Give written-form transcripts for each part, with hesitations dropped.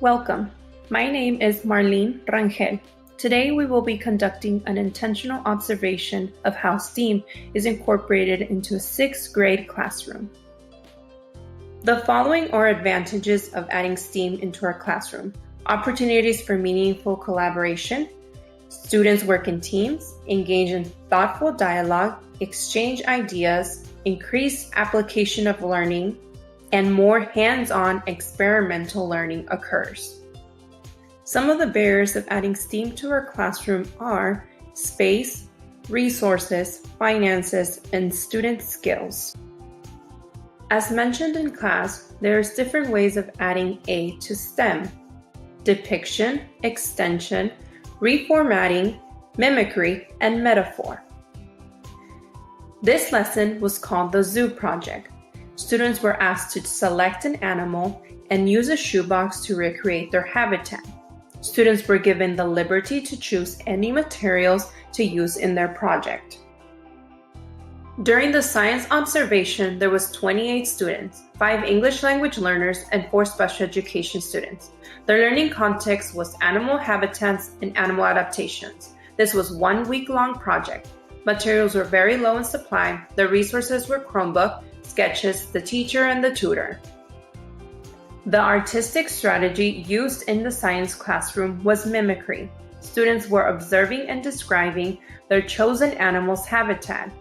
Welcome. My name is Marlen Rangel. Today we will be conducting an intentional observation of how STEAM is incorporated into a 6th grade classroom. The following are advantages of adding STEAM into our classroom: opportunities for meaningful collaboration, students work in teams, engage in thoughtful dialogue, exchange ideas, increase application of learning, and more hands-on experimental learning occurs. Some of the barriers of adding STEAM to our classroom are space, resources, finances, and student skills. As mentioned in class, there's different ways of adding A to STEM: depiction, extension, reformatting, mimicry, and metaphor. This lesson was called the Zoo Project. Students were asked to select an animal and use a shoebox to recreate their habitat. Students were given the liberty to choose any materials to use in their project. During the science observation, there was 28 students, 5 English language learners, and 4 special education students. Their learning context was animal habitats and animal adaptations. This was 1 week-long project. Materials were very low in supply. The resources were Chromebook, sketches, the teacher, and the tutor. The artistic strategy used in the science classroom was mimicry. Students were observing and describing their chosen animal's habitat.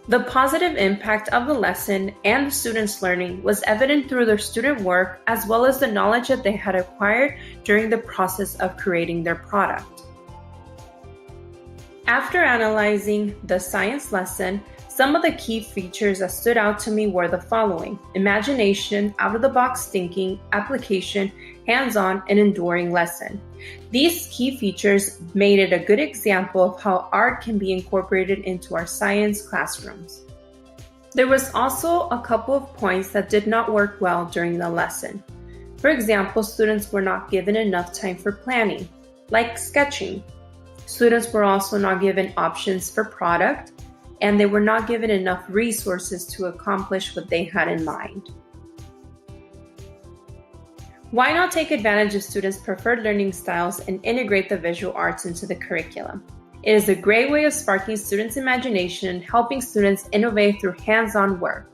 The positive impact of the lesson and the students' learning was evident through their student work as well as the knowledge that they had acquired during the process of creating their product. After analyzing the science lesson, some of the key features that stood out to me were the following: imagination, out-of-the-box thinking, application, hands-on, and enduring lesson. These key features made it a good example of how art can be incorporated into our science classrooms. There was also a couple of points that did not work well during the lesson. For example, students were not given enough time for planning, like sketching. Students were also not given options for product, and they were not given enough resources to accomplish what they had in mind. Why not take advantage of students' preferred learning styles and integrate the visual arts into the curriculum? It is a great way of sparking students' imagination and helping students innovate through hands-on work.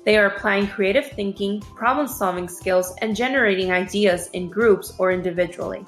They are applying creative thinking, problem-solving skills, and generating ideas in groups or individually.